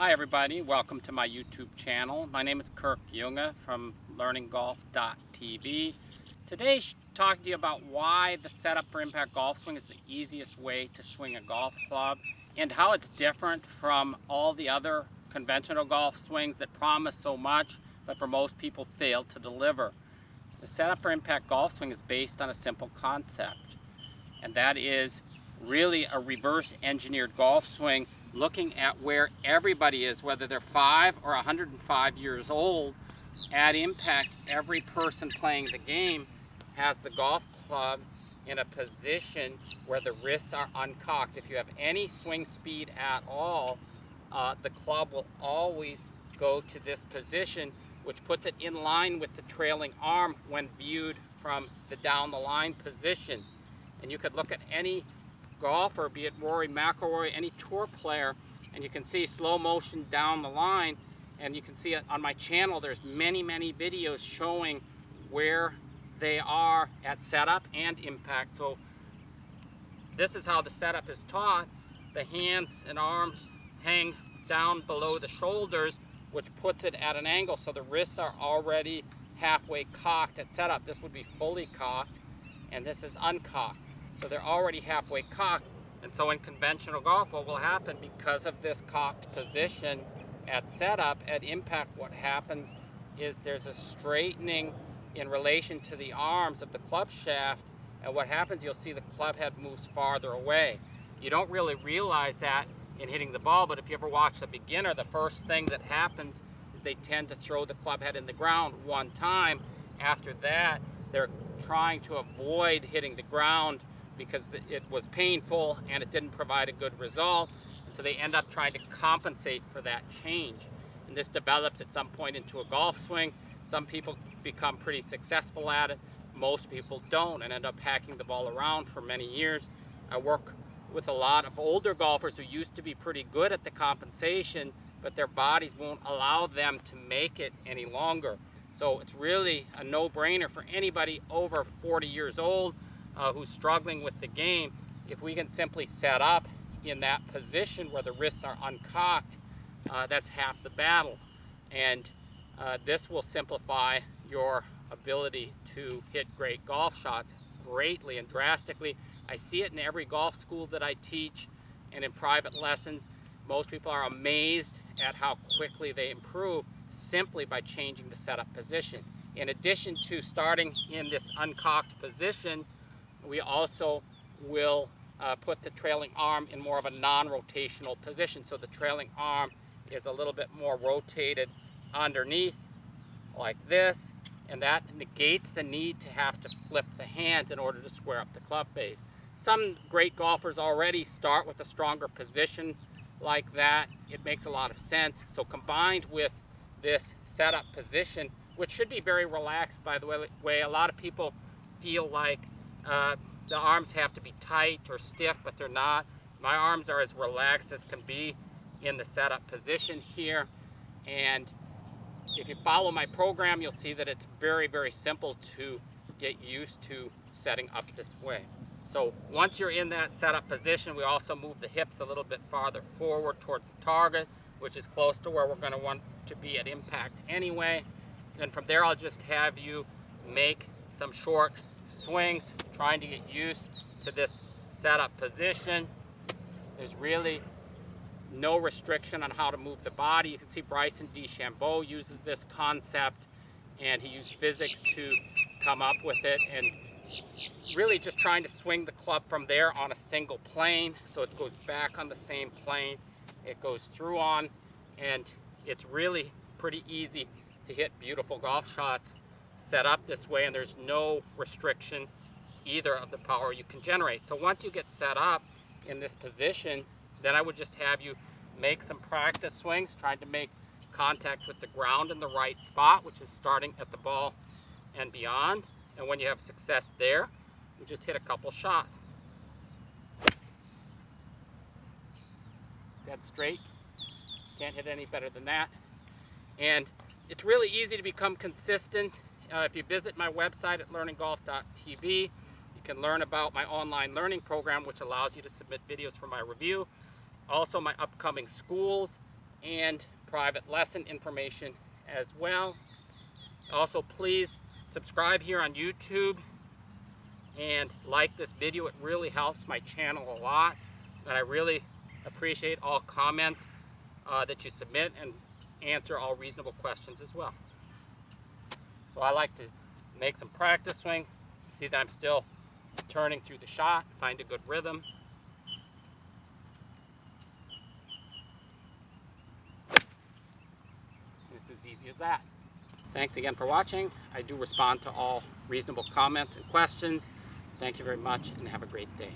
Hi everybody, welcome to my YouTube channel. My name is Kirk Junge from learninggolf.tv. Today talking to you about why the setup for impact golf swing is the easiest way to swing a golf club and how it's different from all the other conventional golf swings that promise so much but for most people fail to deliver. The setup for impact golf swing is based on a simple concept, and that is really a reverse engineered golf swing, looking at where everybody is, whether they're 5 or 105 years old. At impact, every person playing the game has the golf club in a position where the wrists are uncocked. If you have any swing speed at all, the club will always go to this position, which puts it in line with the trailing arm when viewed from the down the line position. And you could look at any golfer, be it Rory McIlroy, any tour player, and you can see slow motion down the line, and you can see it on my channel. There's many videos showing where they are at setup and impact. So this is how the setup is taught. The hands and arms hang down below the shoulders, which puts it at an angle, so the wrists are already halfway cocked at setup. This would be fully cocked, and this is uncocked. So they're already halfway cocked. And so in conventional golf, what will happen because of this cocked position at setup, at impact, what happens is there's a straightening in relation to the arms of the club shaft, and what happens, you'll see the club head moves farther away. You don't really realize that in hitting the ball, but if you ever watch a beginner, the first thing that happens is they tend to throw the club head in the ground one time. After that, they're trying to avoid hitting the ground because it was painful and it didn't provide a good result, and so they end up trying to compensate for that change. And this develops at some point into a golf swing. Some people become pretty successful at it. Most people don't and end up hacking the ball around for many years. I work with a lot of older golfers who used to be pretty good at the compensation, but their bodies won't allow them to make it any longer. So it's really a no-brainer for anybody over 40 years old who's struggling with the game. If we can simply set up in that position where the wrists are uncocked, that's half the battle. And this will simplify your ability to hit great golf shots greatly and drastically. I see it in every golf school that I teach and in private lessons. Most people are amazed at how quickly they improve simply by changing the setup position. In addition to starting in this uncocked position, we also will put the trailing arm in more of a non-rotational position. So the trailing arm is a little bit more rotated underneath like this, and that negates the need to have to flip the hands in order to square up the club base. Some great golfers already start with a stronger position like that. It makes a lot of sense. So combined with this setup position, which should be very relaxed, by the way, a lot of people feel like the arms have to be tight or stiff, but they're not. My arms are as relaxed as can be in the setup position here, and if you follow my program, you'll see that it's very simple to get used to setting up this way. So once you're in that setup position, we also move the hips a little bit farther forward towards the target, which is close to where we're going to want to be at impact anyway. And from there, I'll just have you make some short swings, trying to get used to this setup position. There's really no restriction on how to move the body. You can see Bryson DeChambeau uses this concept, and he used physics to come up with it, and really just trying to swing the club from there on a single plane, so it goes back on the same plane, it goes through on, and it's really pretty easy to hit beautiful golf shots set up this way, and there's no restriction either of the power you can generate. So once you get set up in this position, then I would just have you make some practice swings, trying to make contact with the ground in the right spot, which is starting at the ball and beyond. And when you have success there, you just hit a couple shots. Dead straight. Can't hit any better than that. And it's really easy to become consistent. If you visit my website at learninggolf.tv, you can learn about my online learning program, which allows you to submit videos for my review. Also my upcoming schools, and private lesson information as well. Also, please subscribe here on YouTube and like this video. It really helps my channel a lot, and I really appreciate all comments that you submit and answer all reasonable questions as well. So I like to make some practice swing, see that I'm still turning through the shot, find a good rhythm. It's as easy as that. Thanks again for watching. I do respond to all reasonable comments and questions. Thank you very much and have a great day.